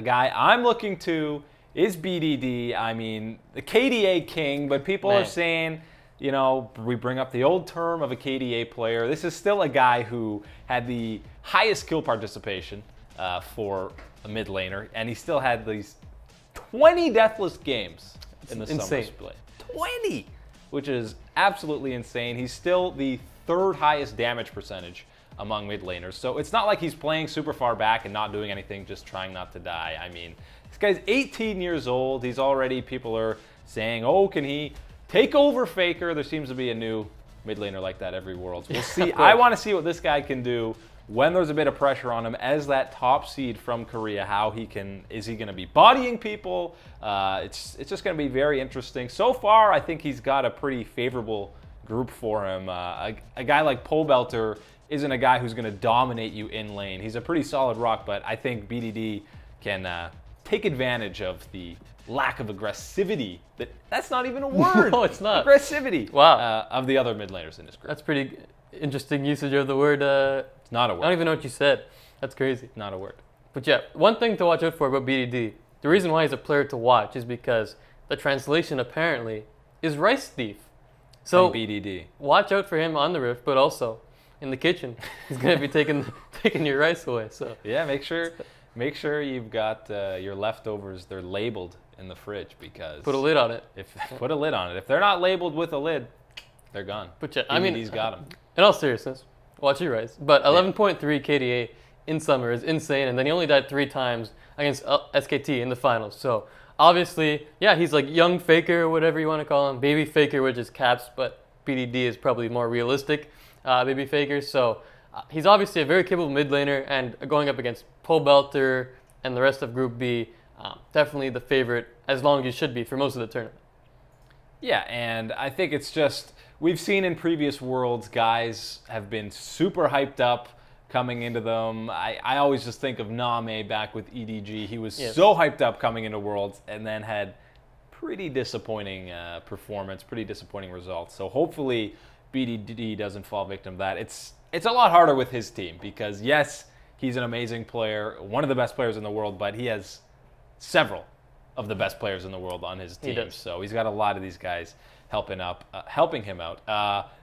a guy I'm looking to is BDD. I mean, the KDA king, but people are saying, you know, we bring up the old term of a KDA player. This is still a guy who had the highest kill participation for a mid laner, and he still had these 20 deathless games in the summer split. 20! Which is absolutely insane. He's still the third highest damage percentage among mid laners. So it's not like he's playing super far back and not doing anything, just trying not to die. I mean, this guy's 18 years old. He's already, people are saying, oh, can he take over Faker? There seems to be a new mid laner like that every Worlds. We'll see. I want to see what this guy can do when there's a bit of pressure on him as that top seed from Korea. How he can, is he going to be bodying people? It's just going to be very interesting. So far, I think he's got a pretty favorable group for him. A guy like Pole Belter isn't a guy who's going to dominate you in lane. He's a pretty solid rock, but I think BDD can take advantage of the lack of aggressivity. That's not even a word. No, it's not. Aggressivity. Wow. Of the other mid laners in this group. That's pretty interesting usage of the word. It's not a word. I don't even know what you said. That's crazy. Not a word. But yeah, one thing to watch out for about BDD, the reason why he's a player to watch is because the translation apparently is rice thief. So BDD. Watch out for him on the Rift, but also in the kitchen. He's going to be taking your rice away. So yeah, make sure you've got your leftovers. They're labeled in the fridge, because put a lid on it. Put a lid on it. If they're not labeled with a lid, they're gone. But yeah, I mean, he's got them. In all seriousness, watch your rice. But 11.3 KDA in summer is insane, and then he only died 3 times against SKT in the finals. So obviously, yeah, he's like young Faker, or whatever you want to call him, baby Faker, which is caps, but BDD is probably more realistic baby Faker. So he's obviously a very capable mid laner, and going up against Pole Belter and the rest of Group B, definitely the favorite, as long as you should be for most of the tournament. Yeah, and I think it's just, we've seen in previous Worlds, guys have been super hyped up coming into them. I always just think of Name back with EDG. He was so hyped up coming into Worlds, and then had pretty disappointing performance, pretty disappointing results. So hopefully BDD doesn't fall victim to that. It's a lot harder with his team, because yes, he's an amazing player, one of the best players in the world, but he has several of the best players in the world on his team. So he's got a lot of these guys helping him out.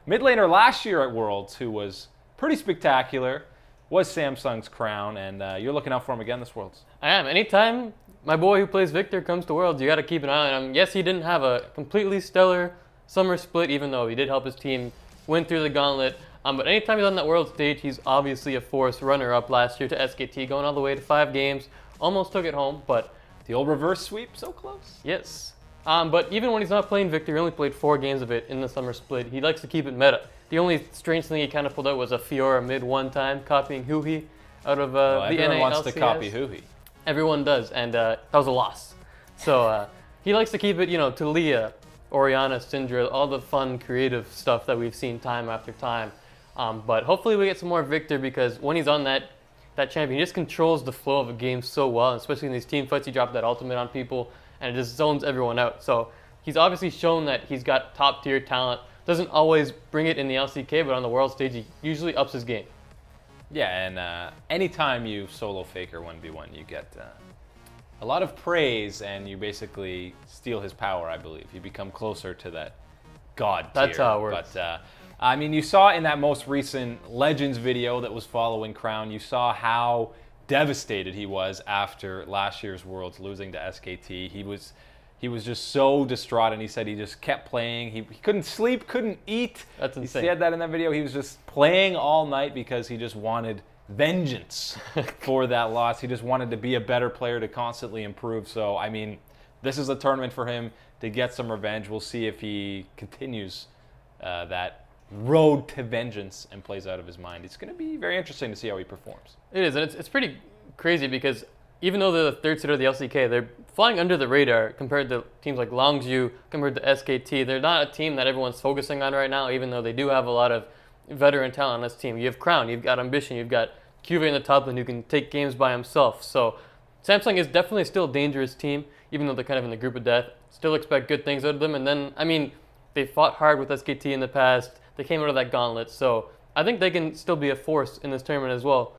Mid laner last year at Worlds, who was pretty spectacular, was Samsung's Crown, and you're looking out for him again this Worlds. I am. Anytime my boy who plays Victor comes to Worlds, you got to keep an eye on him. Yes, he didn't have a completely stellar summer split, even though he did help his team win through the gauntlet. But anytime he's on that World stage, he's obviously a force. Runner-up last year to SKT, going all the way to 5 games. Almost took it home, but the old reverse sweep, so close. Yes. But even when he's not playing Victor, he only played 4 games of it in the summer split. He likes to keep it meta. The only strange thing he kind of pulled out was a Fiora mid one time, copying Huhi out of the NA everyone wants LCS. to copy Huhi. Everyone does, and that was a loss. So he likes to keep it, to Leah, Orianna, Syndra, all the fun, creative stuff that we've seen time after time. But hopefully we get some more Victor, because when he's on that champion, he just controls the flow of a game so well, especially in these team fights. He dropped that ultimate on people, and it just zones everyone out. So he's obviously shown that he's got top-tier talent. Doesn't always bring it in the LCK, but on the World stage, he usually ups his game. Yeah, and anytime you solo Faker 1v1, you get a lot of praise, and you basically steal his power, I believe. You become closer to that god tier. That's how it works. But, I mean, you saw in that most recent Legends video that was following Crown, you saw how devastated he was after last year's Worlds losing to SKT. He was just so distraught, and he said he just kept playing. He couldn't sleep, couldn't eat. That's insane. He said that in that video. He was just playing all night because he just wanted vengeance for that loss. He just wanted to be a better player, to constantly improve. So, I mean, this is a tournament for him to get some revenge. We'll see if he continues that road to vengeance and plays out of his mind. It's going to be very interesting to see how he performs. It is, and it's pretty crazy, because even though they're the third seed of the LCK, they're flying under the radar compared to teams like Longzhu, compared to SKT. They're not a team that everyone's focusing on right now, even though they do have a lot of veteran talent on this team. You have Crown, you've got Ambition, you've got QV in the top lane who can take games by himself. So Samsung is definitely still a dangerous team, even though they're kind of in the group of death. Still expect good things out of them. And then, I mean, they fought hard with SKT in the past. They came out of that gauntlet. So I think they can still be a force in this tournament as well.